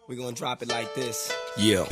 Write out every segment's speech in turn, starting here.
We're gonna drop it like this. Yeah.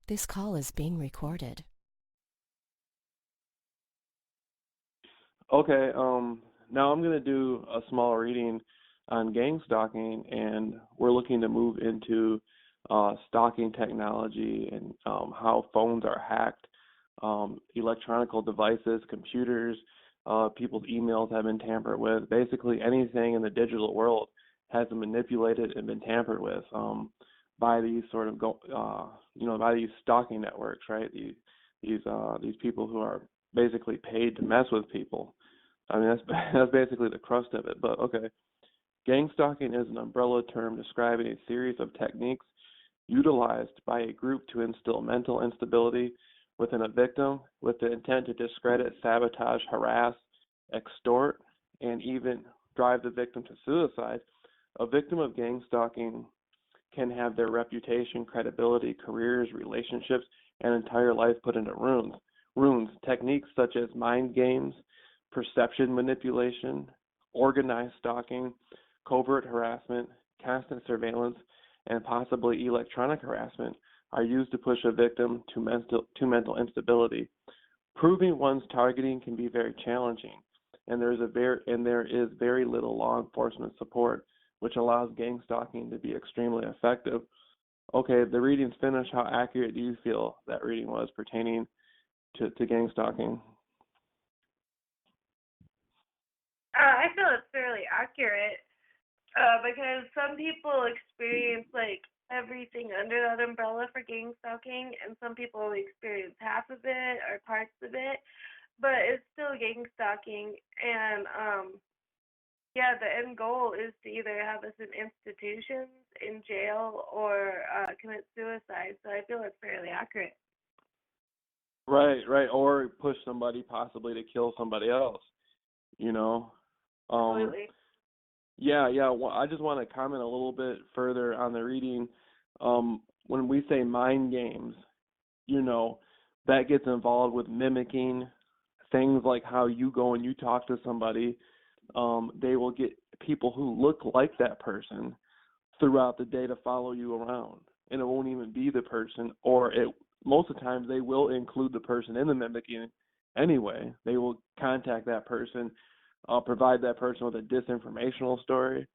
This call is being recorded. Okay, now I'm going to do a small reading on gang stalking, and we're looking to move into stalking technology and how phones are hacked, electronic devices, computers, people's emails have been tampered with. Basically, anything in the digital world has been manipulated and been tampered with by these sort of by these stalking networks, right? These people who are basically paid to mess with people. I mean, that's basically the crust of it. But okay, gang stalking is an umbrella term describing a series of techniques utilized by a group to instill mental instability within a victim with the intent to discredit, sabotage, harass, extort, and even drive the victim to suicide. A victim of gang stalking can have their reputation, credibility, careers, relationships, and entire life put into ruins. Techniques such as mind games, perception manipulation, organized stalking, covert harassment, constant surveillance, and possibly electronic harassment are used to push a victim to mental instability. Proving one's targeting can be very challenging, and there is very little law enforcement support, which allows gang stalking to be extremely effective. Okay, the reading's finished. How accurate do you feel that reading was pertaining to gang stalking? I feel it's fairly accurate because some people experience like under that umbrella for gang stalking, and some people experience half of it or parts of it, but it's still gang stalking. And yeah, the end goal is to either have us in institutions, in jail, or commit suicide. So I feel it's fairly accurate. Right, right, or push somebody possibly to kill somebody else, you know. Absolutely. Yeah. Well, I just want to comment a little bit further on the reading. When we say mind games, you know, that gets involved with mimicking things like how you go and you talk to somebody. They will get people who look like that person throughout the day to follow you around, and it won't even be the person, or it most of the times they will include the person in the mimicking anyway. They will contact that person, provide that person with a disinformational story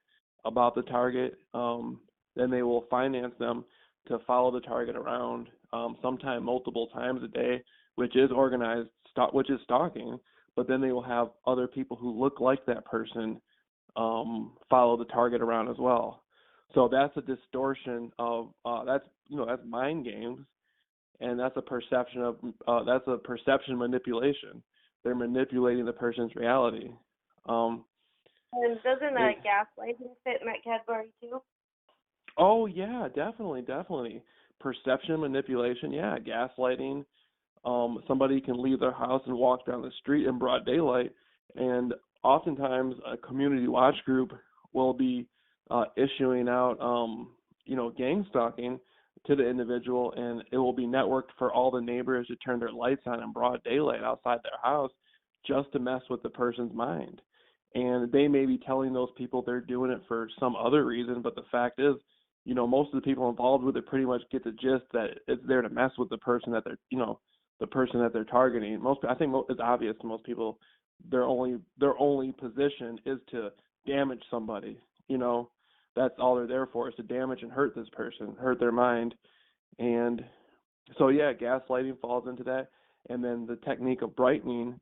about the target. Then they will finance them to follow the target around, sometime multiple times a day, which is organized, which is stalking. But then they will have other people who look like that person follow the target around as well. So that's a distortion of that's mind games, and that's a perception manipulation. They're manipulating the person's reality. And doesn't gaslighting fit in that category too? Oh yeah, definitely. Perception manipulation, yeah, gaslighting. Somebody can leave their house and walk down the street in broad daylight, and oftentimes a community watch group will be issuing out, gang stalking to the individual, and it will be networked for all the neighbors to turn their lights on in broad daylight outside their house just to mess with the person's mind. And they may be telling those people they're doing it for some other reason, but the fact is, most of the people involved with it pretty much get the gist that it's there to mess with the person that they're targeting. I think it's obvious to most people their only position is to damage somebody. That's all they're there for, is to damage and hurt this person, hurt their mind. And so yeah, gaslighting falls into that. And then the technique of brightening,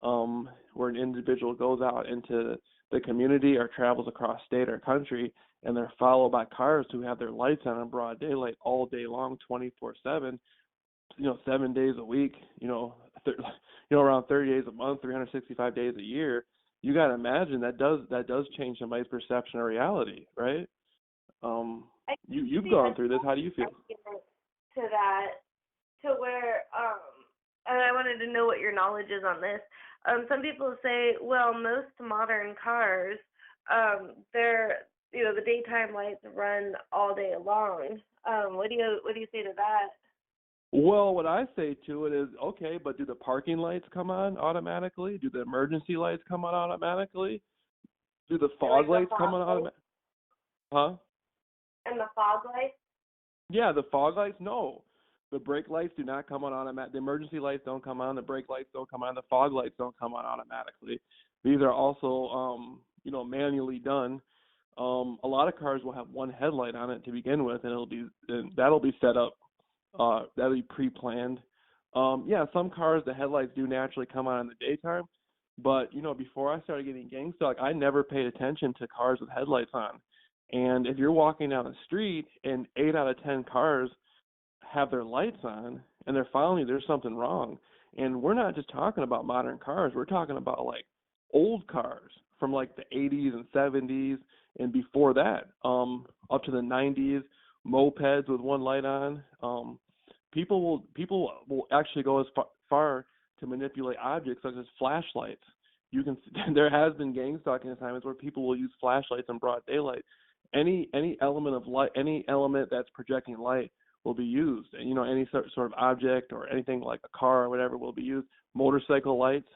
where an individual goes out into the community or travels across state or country, and they're followed by cars who have their lights on in broad daylight all day long, 24/7, 7 days a week, around 30 days a month, 365 days a year. You got to imagine that does change somebody's perception of reality, right? You've gone through this. How do you feel? To that, to where, and I wanted to know what your knowledge is on this. Some people say, well, most modern cars, the daytime lights run all day long. What do you say to that? Well, what I say to it is, okay, but do the parking lights come on automatically? Do the emergency lights come on automatically? Do the fog lights come on automatically? Huh? And the fog lights? Yeah, the fog lights, no. The brake lights do not come on automatic. The emergency lights don't come on. The brake lights don't come on. The fog lights don't come on automatically. These are also, manually done. A lot of cars will have one headlight on it to begin with, and that'll be set up. That'll be pre-planned. Some cars, the headlights do naturally come on in the daytime, but before I started getting gang stalked, I never paid attention to cars with headlights on. And if you're walking down the street and 8 out of 10 cars have their lights on and they're following you, there's something wrong. And we're not just talking about modern cars. We're talking about like old cars from like the 80s and 70s and before that, up to the 90s, mopeds with one light on. People will actually go as far to manipulate objects such as flashlights. There has been gang stalking assignments where people will use flashlights in broad daylight. Any element of light, any element that's projecting light will be used. And, any sort of object or anything like a car or whatever will be used. Motorcycle lights.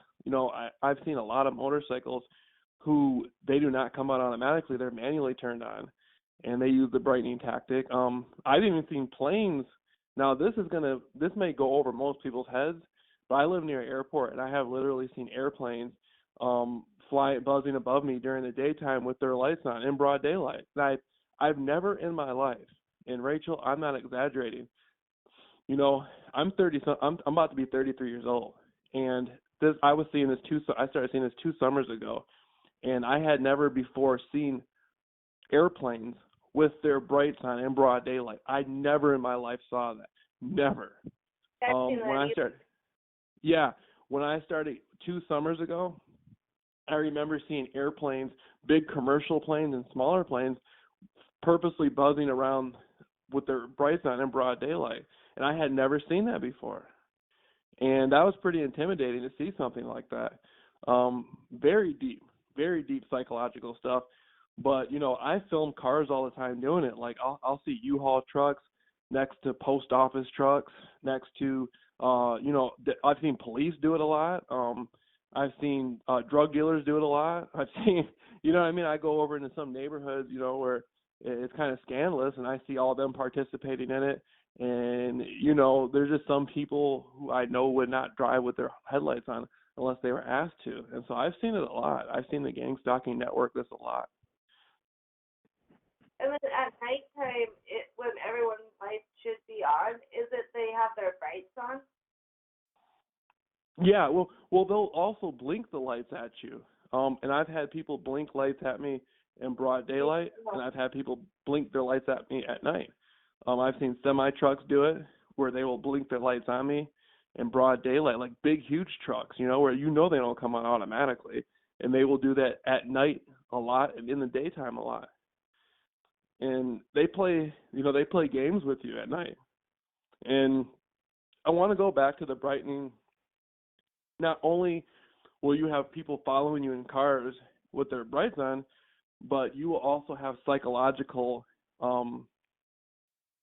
I've seen a lot of motorcycles who they do not come on automatically. They're manually turned on, and they use the brightening tactic. I've even seen planes. Now this may go over most people's heads, but I live near an airport, and I have literally seen airplanes buzzing above me during the daytime with their lights on in broad daylight. And I've never in my life, and Rachel, I'm not exaggerating. I'm 30. I'm about to be 33 years old, and I started seeing this 2 summers ago, and I had never before seen airplanes with their brights on in broad daylight. I never in my life saw that. Never. When I started, yeah, when I started 2 summers ago, I remember seeing airplanes, big commercial planes and smaller planes, purposely buzzing around with their brights on in broad daylight, and I had never seen that before. And that was pretty intimidating to see something like that. Very deep psychological stuff. But, you know, I film cars all the time doing it. Like, I'll see U-Haul trucks next to post office trucks, next to, you know, I've seen police do it a lot. I've seen drug dealers do it a lot. I've seen, you know what I mean? I go over into some neighborhoods, you know, where it's kind of scandalous, and I see all of them participating in it. And, you know, there's just some people who I know would not drive with their headlights on unless they were asked to. And so I've seen it a lot. I've seen the gang stalking network this a lot. And then at nighttime, when everyone's lights should be on, is it they have their brights on? Yeah, well, they'll also blink the lights at you. And I've had people blink lights at me in broad daylight, and I've had people blink their lights at me at night. I've seen semi trucks do it where they will blink their lights on me in broad daylight, like big, huge trucks, you know, where you know they don't come on automatically, and they will do that at night a lot and in the daytime a lot. And they play games with you at night. And I want to go back to the brightening. Not only will you have people following you in cars with their brights on, but you will also have psychological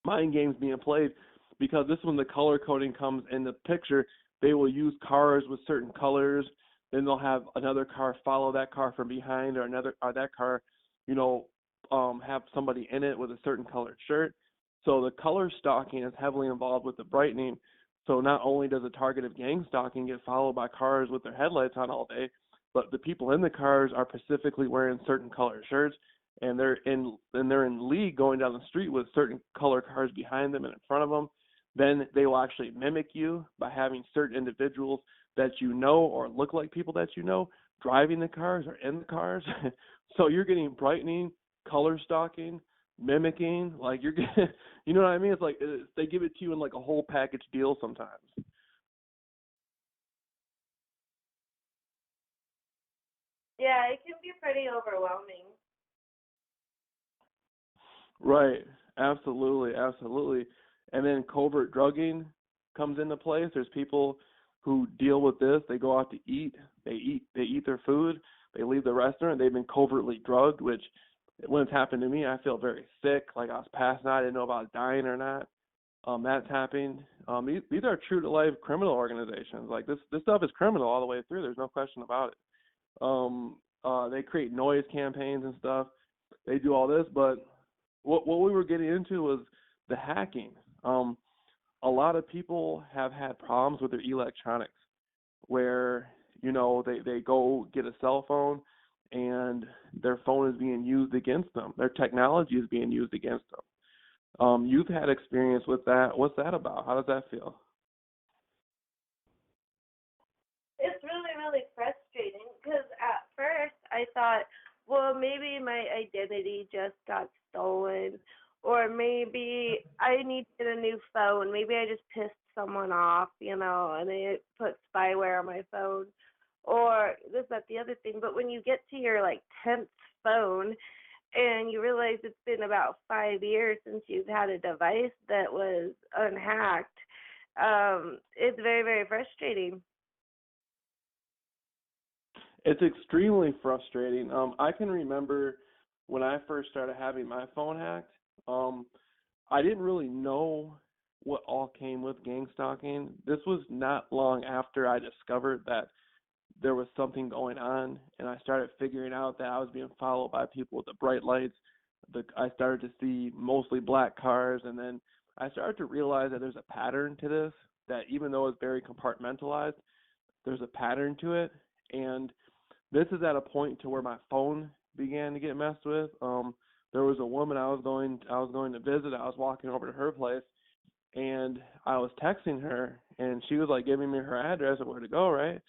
mind games being played, because this is when the color coding comes in the picture. They will use cars with certain colors, then they'll have another car follow that car from behind, or that car, you know, have somebody in it with a certain colored shirt. So the color stalking is heavily involved with the brightening. So not only does a target of gang stalking get followed by cars with their headlights on all day, but the people in the cars are specifically wearing certain color shirts, and they're in league going down the street with certain color cars behind them and in front of them. Then they will actually mimic you by having certain individuals that you know or look like people that you know driving the cars or in the cars. So you're getting brightening, color stalking, mimicking, like you're getting, you know what I mean? It's like they give it to you in like a whole package deal sometimes. Yeah, it can be pretty overwhelming. Right. Absolutely. And then covert drugging comes into place. There's people who deal with this. They go out to eat. They eat their food. They leave the restaurant. They've been covertly drugged, which when it's happened to me, I feel very sick. Like I was passing out. I didn't know if I was dying or not. That's happened. These are true to life criminal organizations. Like this stuff is criminal all the way through. There's no question about it. They create noise campaigns and stuff. They do all this, but what we were getting into was the hacking. A lot of people have had problems with their electronics, where you know they go get a cell phone and their phone is being used against them. Their technology is being used against them. You've had experience with that. What's that about? How does that feel? It's really, really frustrating because at first I thought, well, maybe my identity just got stolen, or maybe I need to get a new phone. Maybe I just pissed someone off, you know, and they put spyware on my phone, or this, that, the other thing. But when you get to your like 10th phone and you realize it's been about 5 years since you've had a device that was unhacked, it's very, very frustrating. It's extremely frustrating. I can remember when I first started having my phone hacked, I didn't really know what all came with gang stalking. This was not long after I discovered that there was something going on, and I started figuring out that I was being followed by people with the bright lights. I started to see mostly black cars, and then I started to realize that there's a pattern to this, that even though it's very compartmentalized, there's a pattern to it. And this is at a point to where my phone began to get messed with. There was a woman I was going to visit. I was walking over to her place, and I was texting her, and she was like giving me her address and where to go, right?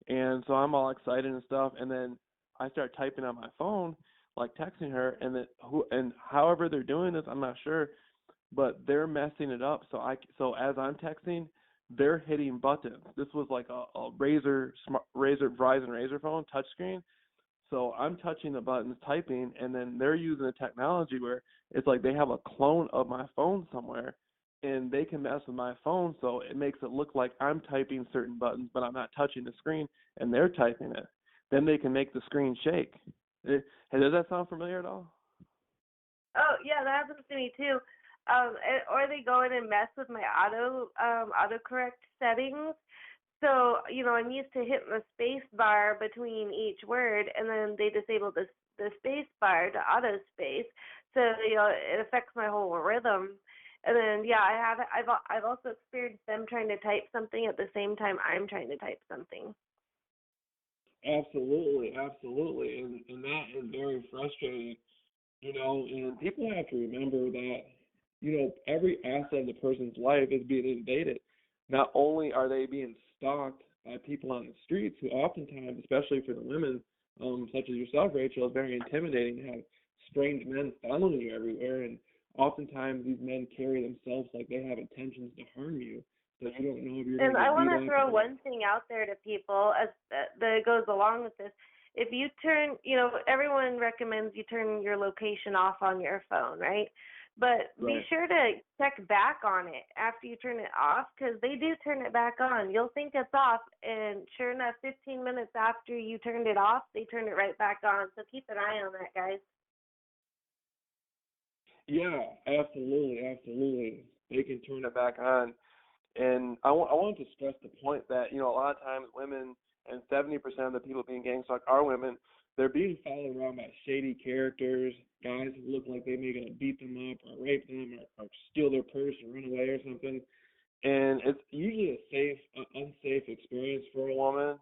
And so I'm all excited and stuff, and then I start typing on my phone, like texting her, and however they're doing this, I'm not sure, but they're messing it up. So as I'm texting, they're hitting buttons. This was like a Verizon Razor phone touchscreen. So I'm touching the buttons, typing, and then they're using the technology where it's like they have a clone of my phone somewhere, and they can mess with my phone, so it makes it look like I'm typing certain buttons, but I'm not touching the screen, and they're typing it. Then they can make the screen shake. Hey, does that sound familiar at all? Oh yeah, that happens to me too. Or they go in and mess with my autocorrect settings. So, I'm used to hitting the space bar between each word, and then they disable the space bar to auto space. So, it affects my whole rhythm. And then, yeah, I've also experienced them trying to type something at the same time I'm trying to type something. Absolutely, absolutely, and that is very frustrating. And people have to remember that, every asset of the person's life is being invaded. Not only are they being stalked by people on the streets who oftentimes, especially for the women, such as yourself, Rachel, is very intimidating to have strange men following you everywhere. And oftentimes these men carry themselves like they have intentions to harm you. So you don't know if you're going And to I get want beat to up. throw one thing out there to people as that goes along with this. If you turn, everyone recommends you turn your location off on your phone, right? But be Right. sure to check back on it after you turn it off, because they do turn it back on. You'll think it's off, and sure enough, 15 minutes after you turned it off, they turn it right back on. So keep an eye on that, guys. Yeah, absolutely, absolutely. They can turn it back on. And I want to stress the point that, a lot of times women, and 70% of the people being gang stalked are women, they're being followed around by shady characters, guys who look like they may going to beat them up or rape them or steal their purse or run away or something. And it's usually unsafe experience for a woman.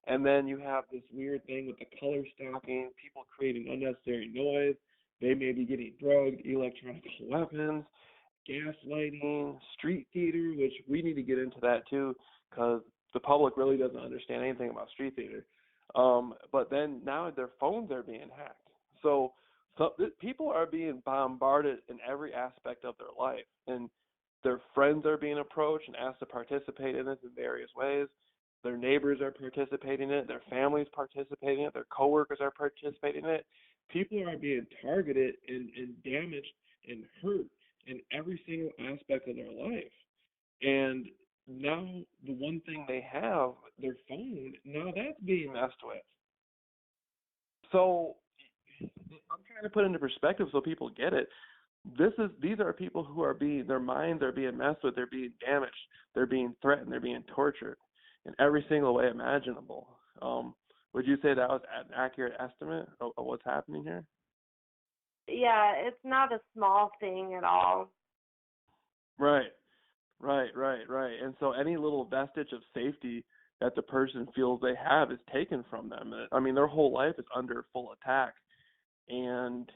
And then you have this weird thing with the color stalking, people creating unnecessary noise. They may be getting drugged, electronic weapons, gaslighting, street theater, which we need to get into that too, because the public really doesn't understand anything about street theater. But then now their phones are being hacked. So people are being bombarded in every aspect of their life, and their friends are being approached and asked to participate in this in various ways. Their neighbors are participating in it. Their families participating in it. Their coworkers are participating in it. People are being targeted and damaged and hurt in every single aspect of their life. And now the one thing they have, their phone, now that's being messed with. So I'm trying to put into perspective so people get it. These are people who are their minds are being messed with, they're being damaged, they're being threatened, they're being tortured in every single way imaginable. Would you say that was an accurate estimate of what's happening here? Yeah, it's not a small thing at all. Right. Right. And so any little vestige of safety that the person feels they have is taken from them. I mean, their whole life is under full attack. And,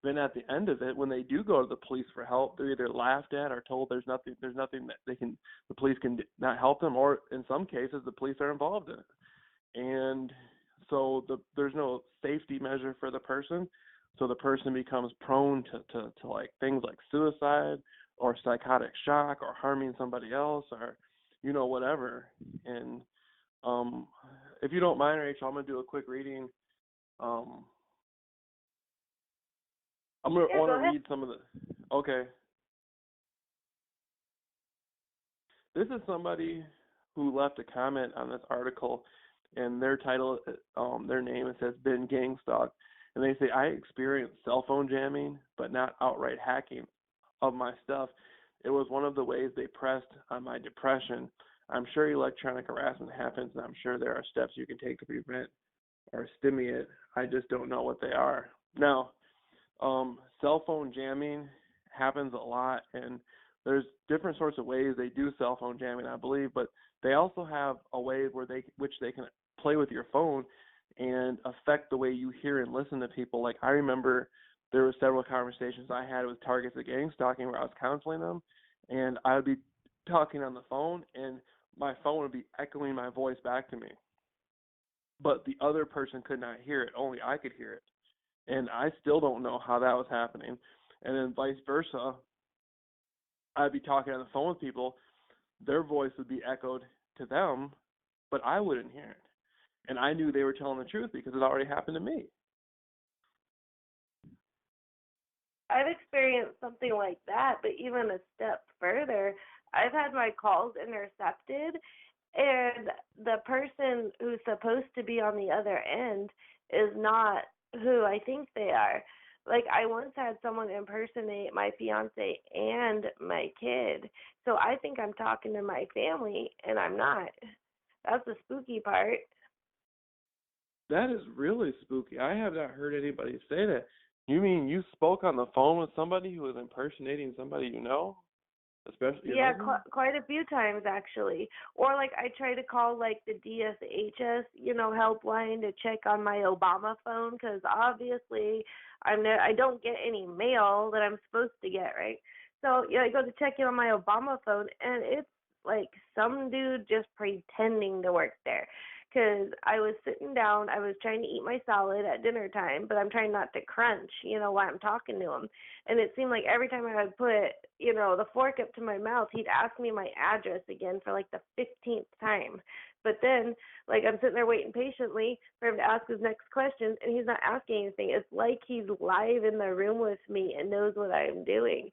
then at the end of it, when they do go to the police for help, they're either laughed at or told there's nothing that the police can not help them, or in some cases the police are involved in it. And so there's no safety measure for the person. So the person becomes prone to like things like suicide or psychotic shock or harming somebody else or, whatever. And if you don't mind, Rachel, I'm going to do a quick reading. I'm going to Yeah, want go to ahead. read some of the, okay. This is somebody who left a comment on this article, and their title, their name, it says, "Been gang stalked." And they say, "I experienced cell phone jamming, but not outright hacking of my stuff. It was one of the ways they pressed on my depression. I'm sure electronic harassment happens, and I'm sure there are steps you can take to prevent or stimulate it. I just don't know what they are." Now, cell phone jamming happens a lot, and there's different sorts of ways they do cell phone jamming, I believe, but they also have a way which they can play with your phone and affect the way you hear and listen to people. Like, I remember there were several conversations I had with targets of gang stalking where I was counseling them, and I would be talking on the phone, and my phone would be echoing my voice back to me. but the other person could not hear it. Only I could hear it. And I still don't know how that was happening. And then vice versa, I'd be talking on the phone with people, their voice would be echoed to them, but I wouldn't hear it. And I knew they were telling the truth because it already happened to me. I've experienced something like that, but even a step further, I've had my calls intercepted, and the person who's supposed to be on the other end is not who I think they are. Like, I once had someone impersonate my fiance and my kid, so I think I'm talking to my family, and I'm not. That's the spooky part. That is really spooky. I have not heard anybody say that. You mean you spoke on the phone with somebody who was impersonating somebody you know? Especially your Yeah, husband? quite a few times actually. Or like I try to call like the DSHS, helpline to check on my Obama phone because obviously I don't get any mail that I'm supposed to get, right? So yeah, I go to check in on my Obama phone and it's like some dude just pretending to work there. Because I was sitting down, I was trying to eat my salad at dinner time, but I'm trying not to crunch, while I'm talking to him. And it seemed like every time I would put, the fork up to my mouth, he'd ask me my address again for like the 15th time. But then, like, I'm sitting there waiting patiently for him to ask his next question, and he's not asking anything. It's like he's live in the room with me and knows what I'm doing.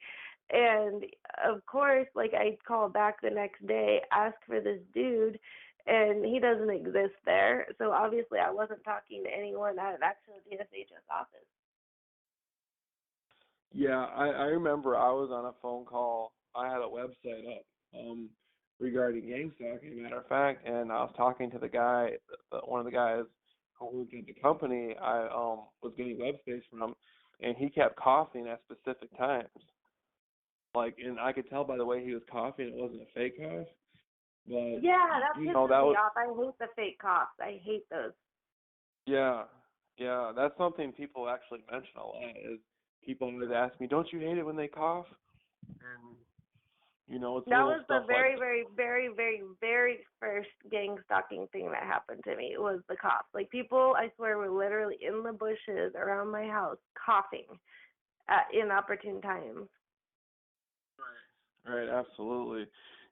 And of course, like, I'd call back the next day, ask for this dude, and he doesn't exist there. So obviously, I wasn't talking to anyone at an actual DSHS office. Yeah, I remember I was on a phone call. I had a website up regarding gang stalking, matter of fact, and I was talking to the guy, one of the guys who worked at the company I was getting web space from, and he kept coughing at specific times. Like, and I could tell by the way he was coughing it wasn't a fake cough. But Yeah, that pisses that me was, off. I hate the fake coughs. I hate those. yeah, yeah, that's something people actually mention a lot. Is people always ask me, "Don't you hate it when they cough?" And it's That little was the stuff like very, very, very, very, very first gang stalking thing that happened to me. It was the cops. Like people, I swear, were literally in the bushes around my house coughing at inopportune times. right, absolutely.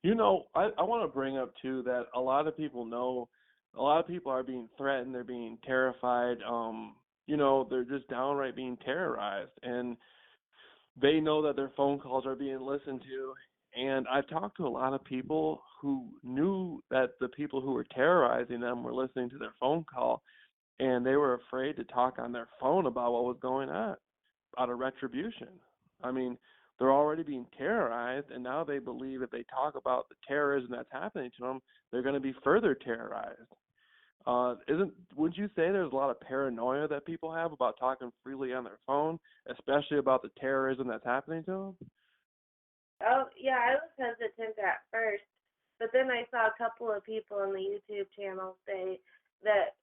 I want to bring up too that a lot of people know, a lot of people are being threatened, they're being terrified. They're just downright being terrorized, and they know that their phone calls are being listened to. And I've talked to a lot of people who knew that the people who were terrorizing them were listening to their phone call, and they were afraid to talk on their phone about what was going on out of retribution. I mean, they're already being terrorized, and now they believe if they talk about the terrorism that's happening to them, they're going to be further terrorized. Would you say there's a lot of paranoia that people have about talking freely on their phone, especially about the terrorism that's happening to them? Oh, yeah, I was hesitant at first, but then I saw a couple of people on the YouTube channel say that,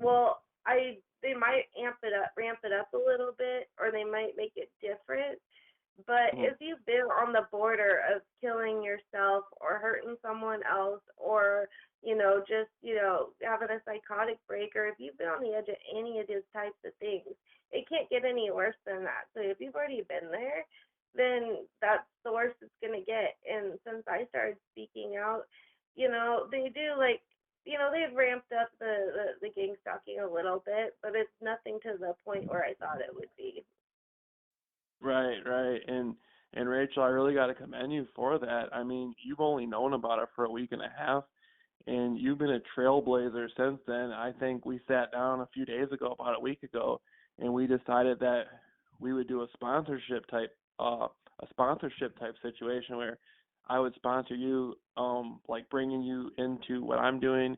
well, they might ramp it up a little bit, or they might make it different. But if you've been on the border of killing yourself or hurting someone else or, having a psychotic break, or if you've been on the edge of any of those types of things, it can't get any worse than that. So if you've already been there, then that's the worst it's going to get. And since I started speaking out, they do they've ramped up the gang stalking a little bit, but it's nothing to the point where I thought it would be. Right, right. And Rachel, I really got to commend you for that. I mean, you've only known about it for a week and a half, and you've been a trailblazer since then. I think we sat down a few days ago, about a week ago, and we decided that we would do a sponsorship type situation where I would sponsor you, like bringing you into what I'm doing.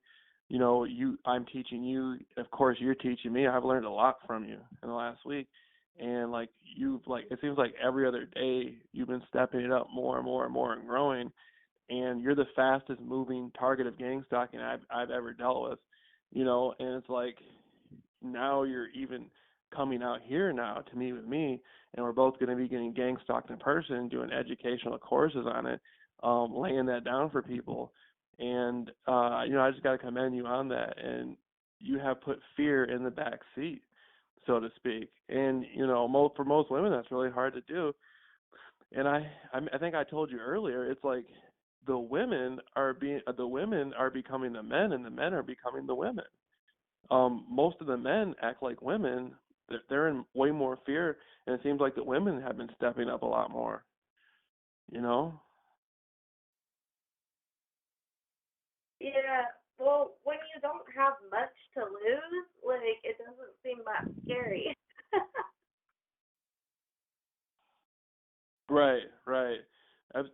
I'm teaching you. Of course, you're teaching me. I've learned a lot from you in the last week. And it seems like every other day you've been stepping it up more and more and more and growing. And you're the fastest moving target of gang stalking I've ever dealt with, and it's like now you're even coming out here now to meet with me, and we're both going to be getting gang stalked in person, doing educational courses on it, laying that down for people. And, I just got to commend you on that. And you have put fear in the back seat, so to speak. And for most women, that's really hard to do. And I think I told you earlier, it's like the women are becoming the men, and the men are becoming the women. Most of the men act like women. They're in way more fear, and it seems like the women have been stepping up a lot more. You know? Yeah. Well, when you don't have much to lose, like, it doesn't seem that scary. Right.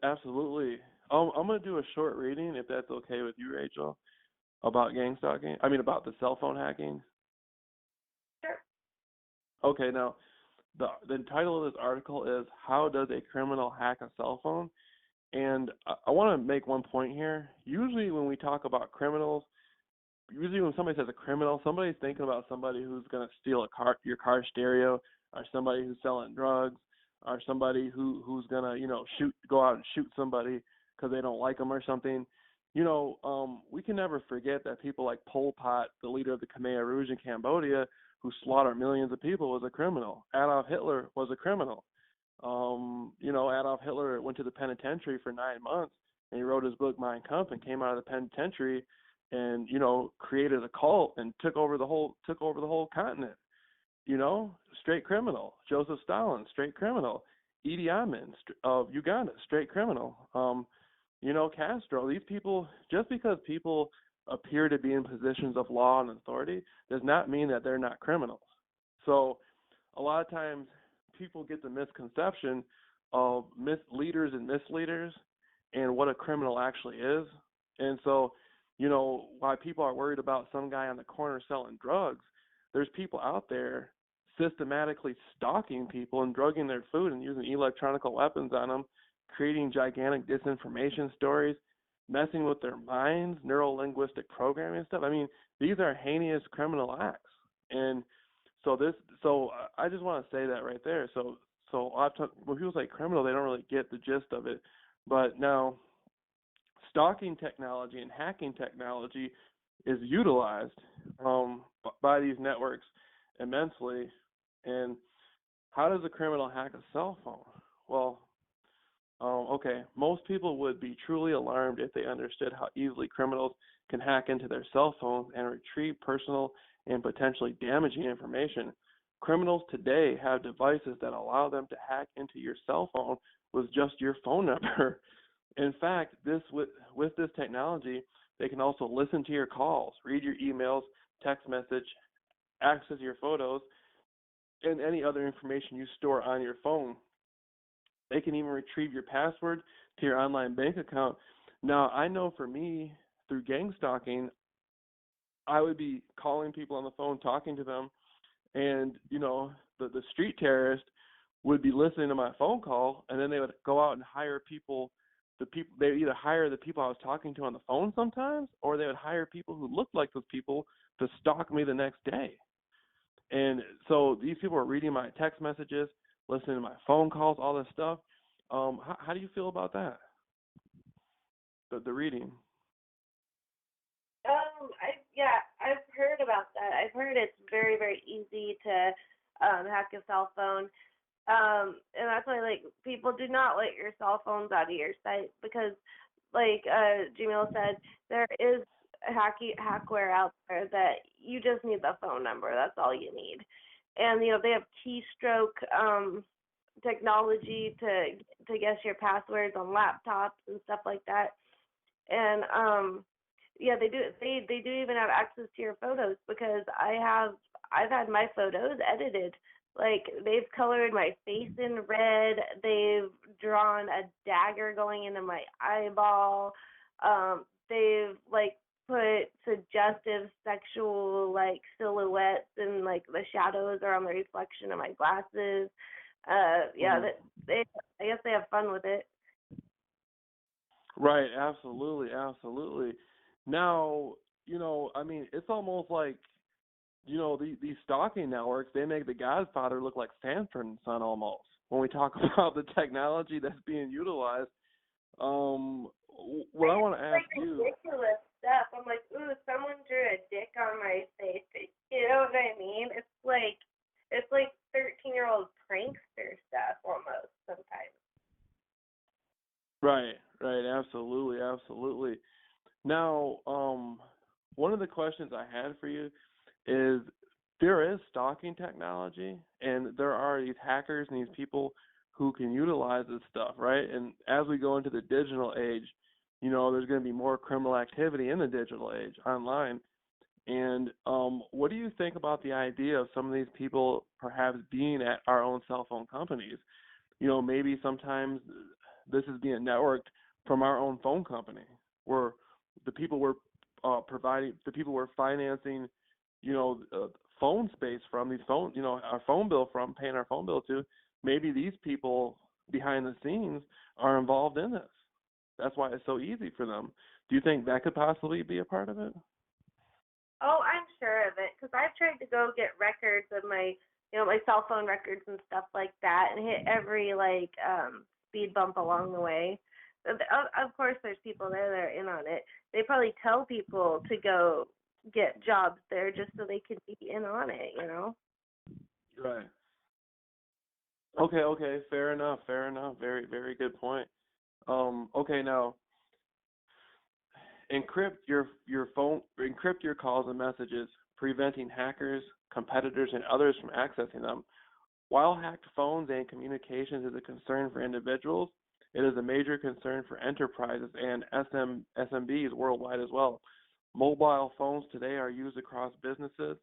Absolutely. I'm gonna do a short reading, if that's okay with you, Rachel, about gang stalking. I mean, about the cell phone hacking. Sure. Okay, now the title of this article is "How Does a Criminal Hack a Cell Phone?" And I want to make one point here. Usually, when we talk about criminals, usually when somebody says a criminal, somebody's thinking about somebody who's going to steal your car stereo, or somebody who's selling drugs, or somebody who's going to go out and shoot somebody because they don't like them or something. We can never forget that people like Pol Pot, the leader of the Khmer Rouge in Cambodia, who slaughtered millions of people, was a criminal. Adolf Hitler was a criminal. Adolf Hitler went to the penitentiary for 9 months, and he wrote his book Mein Kampf, and came out of the penitentiary and created a cult and took over the whole continent. Straight criminal. Joseph Stalin, straight criminal. Idi Amin of Uganda, straight criminal. Castro. These people, just because people appear to be in positions of law and authority, does not mean that they're not criminals. So a lot of times people get the misconception of leaders and misleaders and what a criminal actually is. And so, why people are worried about some guy on the corner selling drugs, there's people out there systematically stalking people and drugging their food and using electronic weapons on them, creating gigantic disinformation stories, messing with their minds, neuro-linguistic programming and stuff. I mean, these are heinous criminal acts. And so I just want to say that right there. So when people say criminal, they don't really get the gist of it. But now, stalking technology and hacking technology is utilized by these networks immensely. And how does a criminal hack a cell phone? Well, okay, most people would be truly alarmed if they understood how easily criminals can hack into their cell phones and retrieve personal and potentially damaging information. Criminals today have devices that allow them to hack into your cell phone with just your phone number. In fact, with this technology, they can also listen to your calls, read your emails, text message, access your photos, and any other information you store on your phone. They can even retrieve your password to your online bank account. Now, I know for me, through gang stalking, I would be calling people on the phone, talking to them, and, the street terrorist would be listening to my phone call, and then they would go out and hire people. They would either hire the people I was talking to on the phone sometimes, or they would hire people who looked like those people to stalk me the next day. And so these people are reading my text messages, listening to my phone calls, all this stuff. How do you feel about that? The reading. I've heard about that. I've heard it's very, very easy to hack a cell phone. And that's why, like, people do not let your cell phones out of your sight because, like JAMEEL said, there is hackware out there that you just need the phone number. That's all you need. And, they have keystroke technology to guess your passwords on laptops and stuff like that. And, they do. They do even have access to your photos because I've had my photos edited. Like, they've colored my face in red. They've drawn a dagger going into my eyeball. They've, like, put suggestive sexual, like, silhouettes and, like, the shadows are on the reflection of my glasses. I guess they have fun with it. Right, absolutely. Now, it's almost like, these stalking networks, they make The Godfather look like Sanford and Son almost. When we talk about the technology that's being utilized, what I want to ask you. Ridiculous stuff. I'm like, ooh, someone drew a dick on my face. You know what I mean? It's like 13-year-old prankster stuff almost sometimes. Right, right, absolutely, absolutely. Now, one of the questions I had for you is there is stalking technology, and there are these hackers and these people who can utilize this stuff, right? And as we go into the digital age, there's going to be more criminal activity in the digital age online. And what do you think about the idea of some of these people perhaps being at our own cell phone companies? Maybe sometimes this is being networked from our own phone company, where the people we're financing, phone space from, these phone, our phone bill from, paying our phone bill to. Maybe these people behind the scenes are involved in this. That's why it's so easy for them. Do you think that could possibly be a part of it? Oh, I'm sure of it, because I've tried to go get records of my, my cell phone records and stuff like that, and hit every speed bump along the way. Of course, there's people there that are in on it. They probably tell people to go get jobs there just so they can be in on it, Right. Okay, fair enough. Very, very good point. Okay, now encrypt your calls and messages, preventing hackers, competitors, and others from accessing them. While hacked phones and communications is a concern for individuals, it is a major concern for enterprises and SMBs worldwide as well. Mobile phones today are used across businesses,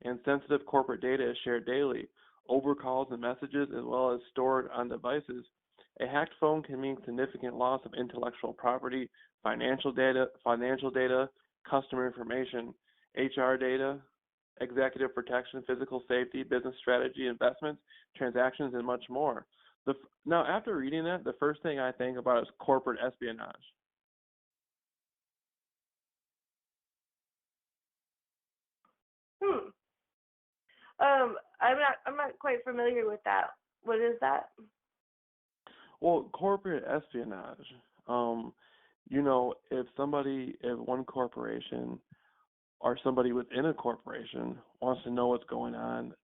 and sensitive corporate data is shared daily, over calls and messages, as well as stored on devices. A hacked phone can mean significant loss of intellectual property, financial data, customer information, HR data, executive protection, physical safety, business strategy, investments, transactions, and much more. Now, after reading that, the first thing I think about is corporate espionage. I'm not quite familiar with that. What is that? Well, corporate espionage. If one corporation or somebody within a corporation wants to know what's going on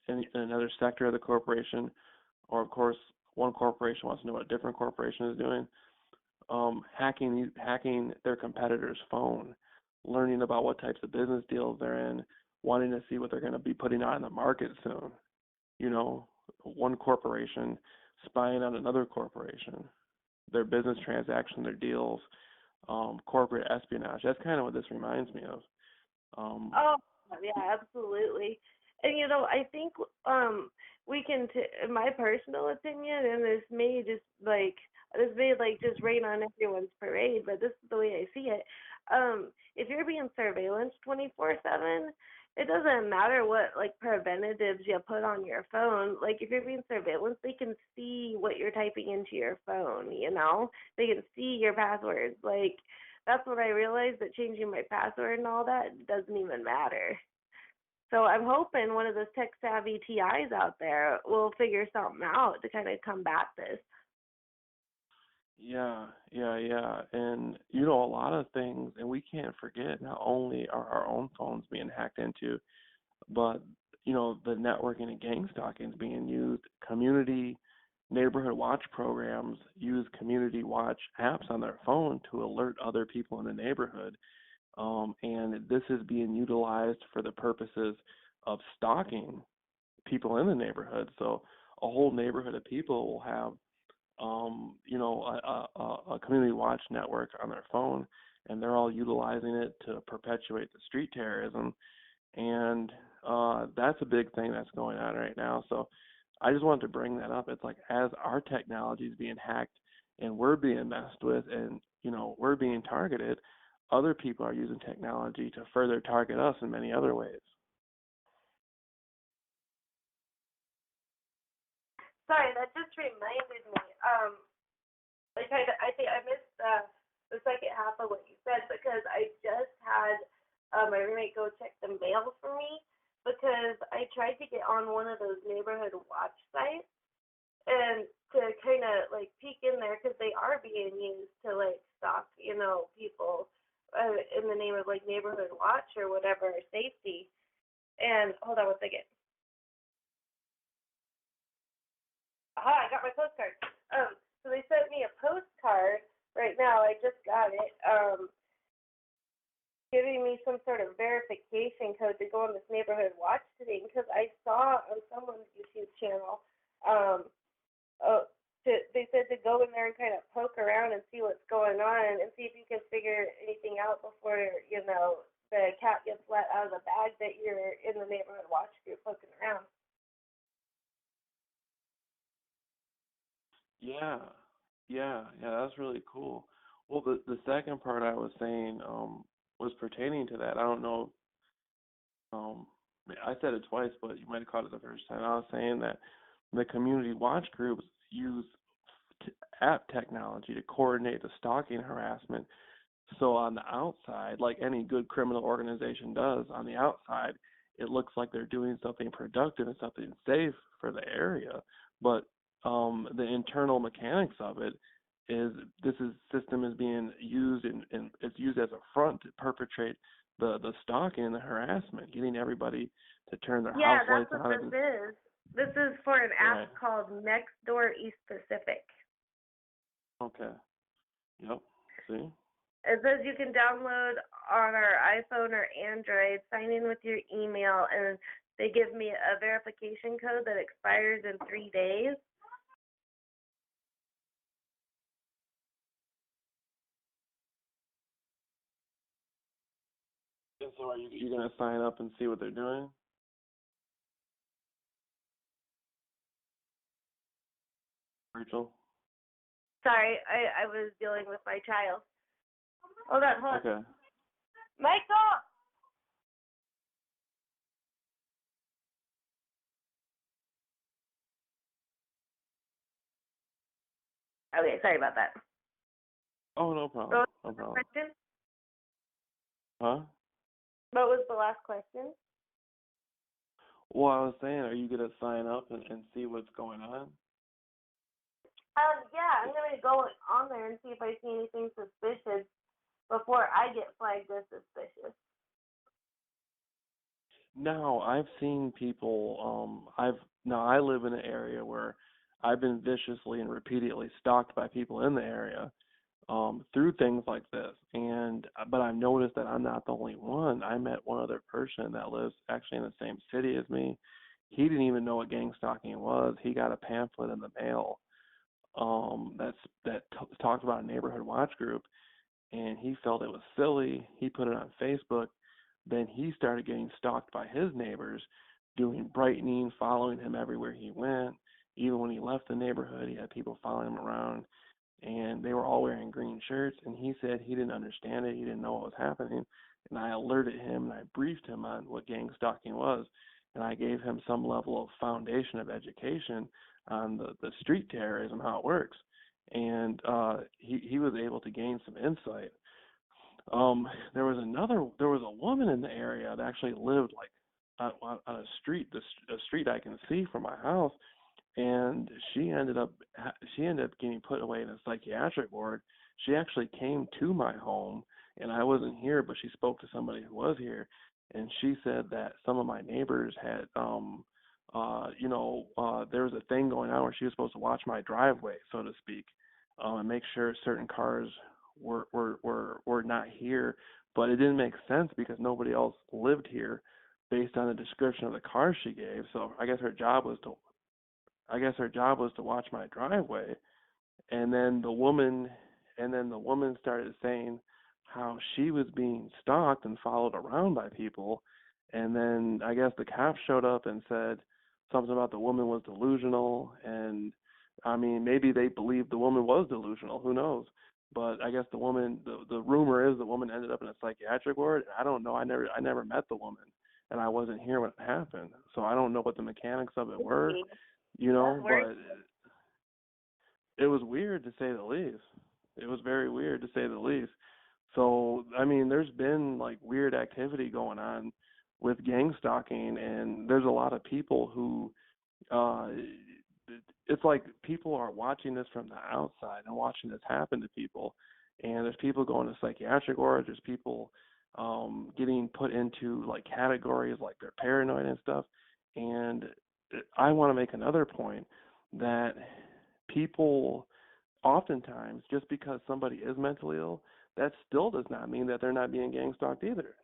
in another sector of the corporation, or of course one corporation wants to know what a different corporation is doing, hacking their competitor's phone, learning about what types of business deals they're in, wanting to see what they're going to be putting out in the market soon. One corporation spying on another corporation, their business transactions, their deals, corporate espionage. That's kind of what this reminds me of. Oh, yeah, absolutely. And I think we can, in my personal opinion, and this may just rain on everyone's parade, but this is the way I see it. If you're being surveillanced 24/7, it doesn't matter what preventatives you put on your phone. If you're being surveillanced, they can see what you're typing into your phone. They can see your passwords. That's what I realized, that changing my password and all that doesn't even matter. So I'm hoping one of those tech-savvy TIs out there will figure something out to kind of combat this. Yeah. And, a lot of things, and we can't forget, not only are our own phones being hacked into, but, the networking and gang stalking is being used. Community neighborhood watch programs use community watch apps on their phone to alert other people in the neighborhood. And this is being utilized for the purposes of stalking people in the neighborhood. So a whole neighborhood of people will have, a community watch network on their phone, and they're all utilizing it to perpetuate the street terrorism. And that's a big thing that's going on right now. So I just wanted to bring that up. It's as our technology is being hacked and we're being messed with and, we're being targeted, other people are using technology to further target us in many other ways. Sorry, that just reminded me. I think I missed the second half of what you said, because I just had my roommate go check the mail for me, because I tried to get on one of those neighborhood watch sites and to kind of peek in there, because they are being used to stalk people in the ensure whatever safety. And hold on one second. Aha, I got my postcard. So they sent me a postcard right now. I just got it. Giving me some sort of verification code to go on this neighborhood watch today because I saw on someone's YouTube channel, they said to go in there and kind of poke around and see what's going on and see if you can figure anything out before, the cat gets let out of the bag that you're in the neighborhood watch group poking around. Yeah, that's really cool. Well, the second part I was saying was pertaining to that. I don't know, I said it twice, but you might have caught it the first time. I was saying that the community watch groups use app technology to coordinate the stalking harassment. So on the outside, like any good criminal organization does, on the outside, it looks like they're doing something productive and something safe for the area. But the internal mechanics of it is system is being used and it's used as a front to perpetrate the stalking and the harassment, getting everybody to turn their house lights on. Yeah, that's what this is. This is for an app called Nextdoor East Pacific. Okay. Yep. See? It says you can download on our iPhone or Android, sign in with your email, and they give me a verification code that expires in 3 days. And so are you going to sign up and see what they're doing? Rachel? Sorry, I was dealing with my child. Hold on. Okay. Michael! Okay, sorry about that. Oh, no problem. No problem. Question? Huh? What was the last question? Well, I was saying, are you going to sign up and see what's going on? Yeah, I'm going to go on there and see if I see anything suspicious before I get flagged as suspicious. No, I've seen people, I live in an area where I've been viciously and repeatedly stalked by people in the area through things like this. But I've noticed that I'm not the only one. I met one other person that lives actually in the same city as me. He didn't even know what gang stalking was. He got a pamphlet in the mail that talked about a neighborhood watch group, and he felt it was silly. He put it on Facebook. Then he started getting stalked by his neighbors, doing brightening, following him everywhere he went. Even when he left the neighborhood, he had people following him around, and they were all wearing green shirts, and he said he didn't understand it. He didn't know what was happening, and I alerted him, and I briefed him on what gang stalking was, and I gave him some level of foundation of education on the street terrorism, how it works, and he was able to gain some insight. There was a woman in the area that actually lived like on a street, a street I can see from my house, and she ended up getting put away in a psychiatric ward. She actually came to my home, and I wasn't here, but she spoke to somebody who was here, and she said that some of my neighbors had there was a thing going on where she was supposed to watch my driveway, so to speak, and make sure certain cars were not here, but it didn't make sense because nobody else lived here based on the description of the car she gave. So I guess her job was to watch my driveway. And then the woman started saying how she was being stalked and followed around by people. And then I guess the cops showed up and said something about the woman was delusional, and I mean, maybe they believed the woman was delusional, who knows? But I guess the woman, the rumor is the woman ended up in a psychiatric ward. I don't know. I never met the woman, and I wasn't here when it happened, so I don't know what the mechanics of it were, but it was weird to say the least. It was very weird to say the least. So, I mean, there's been like weird activity going on with gang stalking, and there's a lot of people who it's like people are watching this from the outside and watching this happen to people. And there's people going to psychiatric wards. There's people getting put into like categories like they're paranoid and stuff. And I want to make another point that people oftentimes, just because somebody is mentally ill, that still does not mean that they're not being gang stalked either.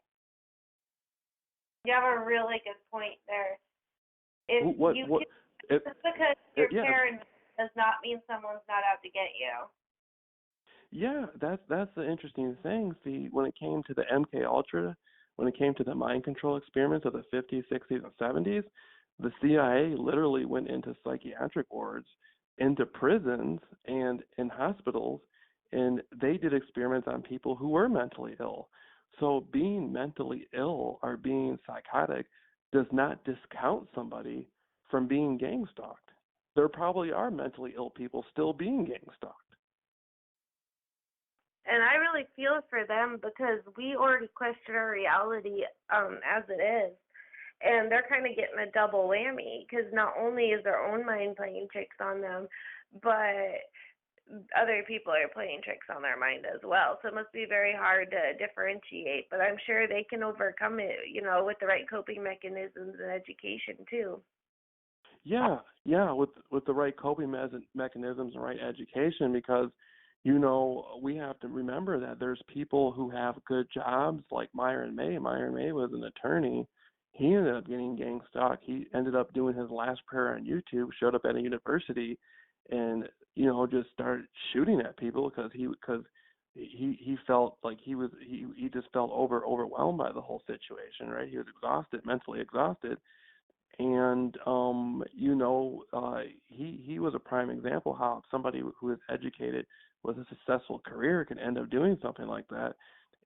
You have a really good point there. If What you what can, just because you're yeah, paranoid does not mean someone's not out to get you. yeah, that's the interesting thing. See, when it came to the MK Ultra, when it came to the mind control experiments of the 50s, 60s, and 70s, the CIA literally went into psychiatric wards, into prisons, and in hospitals, and they did experiments on people who were mentally ill. So being mentally ill or being psychotic does not discount somebody from being gang stalked. There probably are mentally ill people still being gang stalked. And I really feel for them because we already question our reality as it is. And they're kind of getting a double whammy because not only is their own mind playing tricks on them, but other people are playing tricks on their mind as well. So it must be very hard to differentiate. But I'm sure they can overcome it, with the right coping mechanisms and education too. Yeah, with the right coping mechanisms and right education, because we have to remember that there's people who have good jobs like Myron May. Myron May was an attorney. He ended up getting gang stalked. He ended up doing his last prayer on YouTube, showed up at a university, and just started shooting at people because he felt like he just felt overwhelmed by the whole situation. Right, he was exhausted, mentally exhausted. And he was a prime example how somebody who is educated with a successful career can end up doing something like that.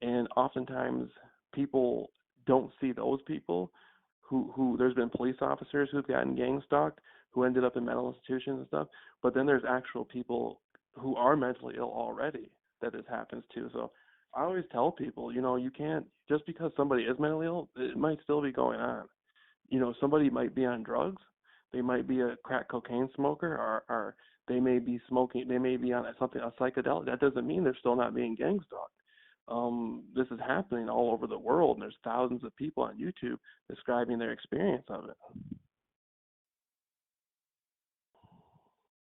And oftentimes people don't see those people who there's been police officers who've gotten gang stalked who ended up in mental institutions and stuff, but then there's actual people who are mentally ill already that this happens to. So I always tell people, you can't, just because somebody is mentally ill, it might still be going on. Somebody might be on drugs, they might be a crack cocaine smoker, or they may be smoking, they may be on something, a psychedelic. That doesn't mean they're still not being gang stalked. This is happening all over the world, and there's thousands of people on YouTube describing their experience of it.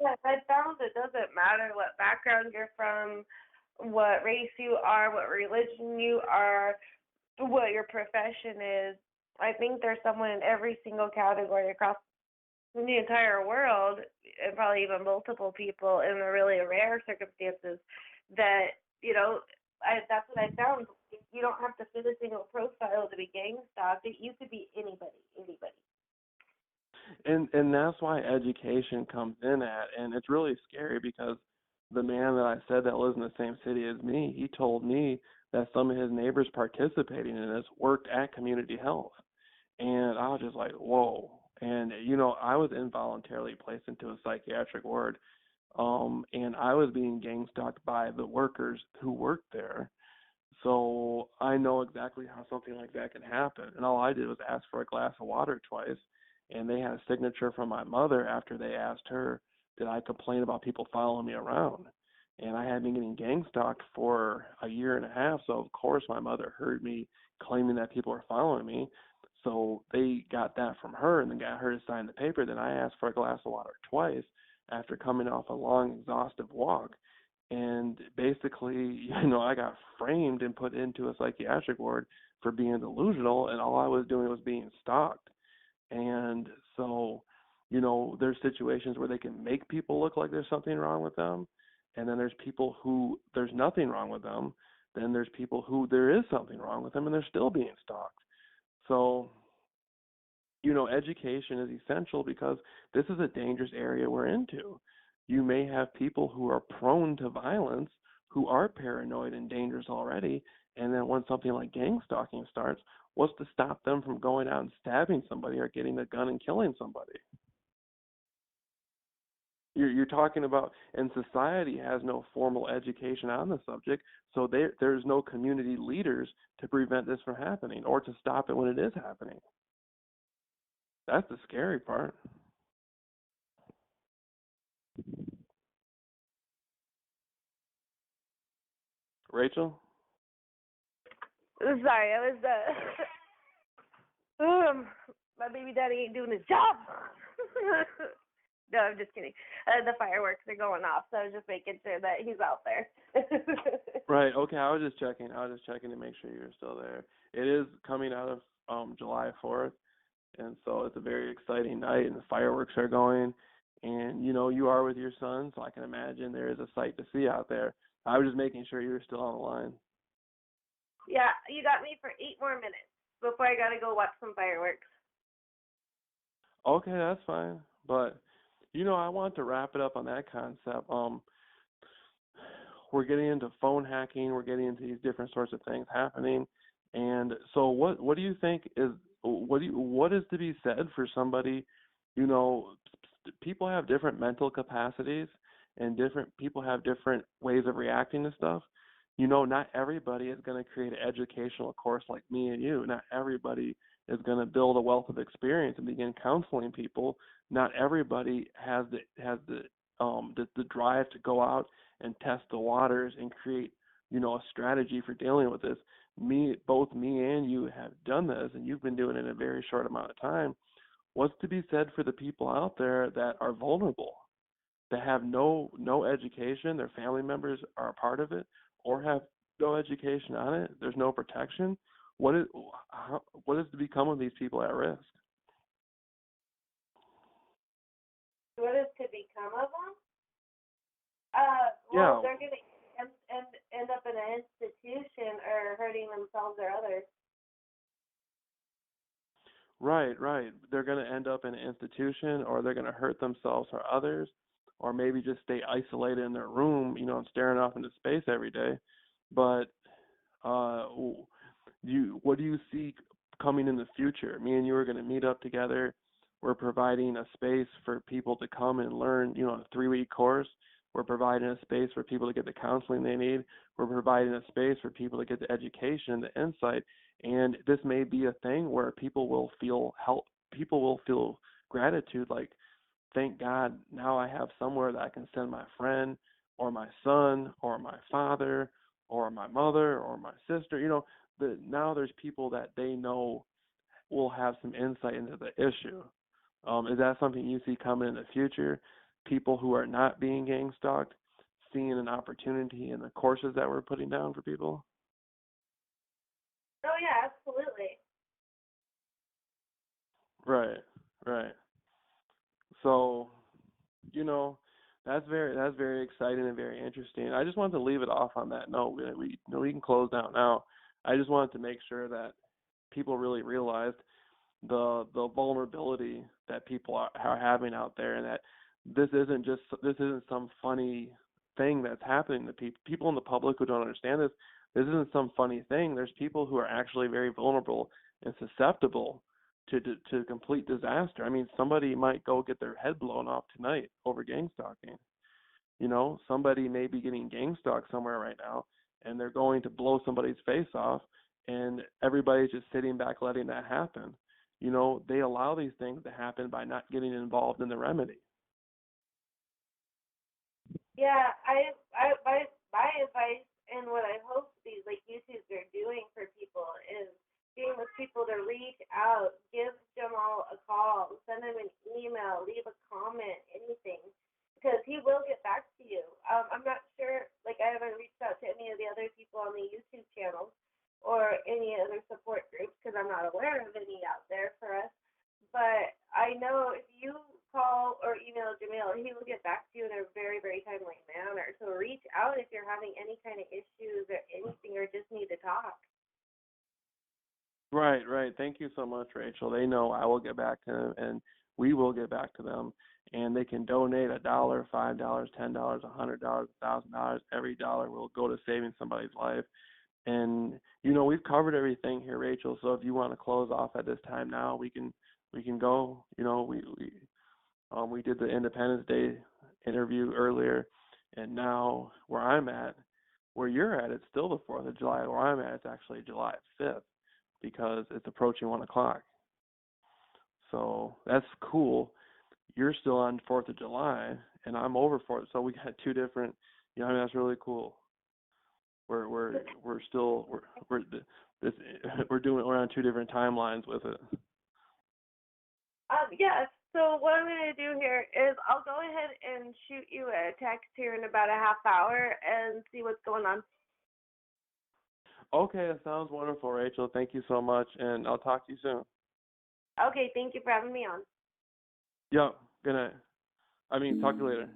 Yes, I found it doesn't matter what background you're from, what race you are, what religion you are, what your profession is. I think there's someone in every single category across the entire world, and probably even multiple people in the really rare circumstances that, that's what I found. You don't have to fit a single profile to be gang stalked. You could be anybody. And that's why education comes in at, and it's really scary because the man that I said that lives in the same city as me, he told me that some of his neighbors participating in this worked at community health. And I was just like, whoa. And, I was involuntarily placed into a psychiatric ward, and I was being gang stalked by the workers who worked there. So I know exactly how something like that can happen. And all I did was ask for a glass of water twice, and they had a signature from my mother after they asked her, did I complain about people following me around? And I had been getting gang stalked for a year and a half, so of course my mother heard me claiming that people were following me. So they got that from her and then got her to sign the paper. Then I asked for a glass of water twice after coming off a long, exhaustive walk. And basically, I got framed and put into a psychiatric ward for being delusional, and all I was doing was being stalked. And so, there's situations where they can make people look like there's something wrong with them, and then there's people who there's nothing wrong with them. Then there's people who there is something wrong with them, and they're still being stalked. So, education is essential because this is a dangerous area we're into. You may have people who are prone to violence, who are paranoid and dangerous already, and then when something like gang stalking starts, what's to stop them from going out and stabbing somebody or getting a gun and killing somebody? You're talking about, and society has no formal education on the subject, so there's no community leaders to prevent this from happening or to stop it when it is happening. That's the scary part. Rachel? Sorry, I was my baby daddy ain't doing his job. No, I'm just kidding. The fireworks are going off, so I was just making sure that he's out there. Right. Okay. I was just checking. I was just checking to make sure you're still there. It is coming out of July 4th, and so it's a very exciting night, and the fireworks are going. And you are with your son, so I can imagine there is a sight to see out there. I was just making sure you were still on the line. Yeah, you got me for 8 more minutes before I gotta go watch some fireworks. Okay, that's fine. But I want to wrap it up on that concept. We're getting into phone hacking. We're getting into these different sorts of things happening. And so, what do you think is what is to be said for somebody? People have different mental capacities, and different people have different ways of reacting to stuff. Not everybody is going to create an educational course like me and you. Not everybody is going to build a wealth of experience and begin counseling people. Not everybody has the drive to go out and test the waters and create a strategy for dealing with this. Both me and you have done this, and you've been doing it in a very short amount of time. What's to be said for the people out there that are vulnerable, that have no education, their family members are a part of it, or have no education on it, there's no protection? What is to become of these people at risk? What is to become of them? Yeah, Well, they're going to end up in an institution or hurting themselves or others. right. They're going to end up in an institution, or they're going to hurt themselves or others, or maybe just stay isolated in their room, and staring off into space every day. But what do you see coming in the future? Me and you are going to meet up together. We're providing a space for people to come and learn, a 3-week course. We're providing a space for people to get the counseling they need. We're providing a space for people to get the education and the insight. And this may be a thing where people will feel help. People will feel gratitude, like, thank God now I have somewhere that I can send my friend or my son or my father or my mother or my sister. Now there's people that they know will have some insight into the issue. Is that something you see coming in the future? People who are not being gang stalked, seeing an opportunity in the courses that we're putting down for people? Oh, yeah, absolutely. Right. So, that's very exciting and very interesting. I just wanted to leave it off on that note. We can close down now. I just wanted to make sure that people really realized the vulnerability that people are having out there, and that this isn't some funny thing that's happening to people in the public who don't understand this. This isn't some funny thing. There's people who are actually very vulnerable and susceptible to complete disaster. I mean, somebody might go get their head blown off tonight over gang stalking. Somebody may be getting gang stalked somewhere right now, and they're going to blow somebody's face off, and everybody's just sitting back letting that happen. They allow these things to happen by not getting involved in the remedy. Yeah, my advice and what I hope these YouTubes are doing for people is getting with people to reach out, give Jamal a call, send him an email, leave a comment, anything, because he will get back to you. I'm not sure, I haven't reached out to any of the other people on the YouTube channels or any other support groups because I'm not aware of any out there for us. But I know if you call or email Jameel, he will get back to you in a very, very timely manner. So reach out if you're having any kind of issues or anything or just need to talk. Right. Thank you so much, Rachel. They know I will get back to them, and we will get back to them. And they can donate $1, $5, $10, $100, $1,000. Every dollar will go to saving somebody's life. And we've covered everything here, Rachel. So if you want to close off at this time now, we can go. We did the Independence Day interview earlier, and now where you're at, it's still the 4th of July. Where I'm at, it's actually July 5th because it's approaching 1 o'clock. So that's cool. You're still on 4th of July, and I'm over 4th. So we got two different. That's really cool. we're still this we're on two different timelines with it. Yeah, so what I'm going to do here is I'll go ahead and shoot you a text here in about a half hour and see what's going on. Okay, that sounds wonderful, Rachel. Thank you so much, and I'll talk to you soon. Okay, thank you for having me on. Yep, good night. Talk to you later.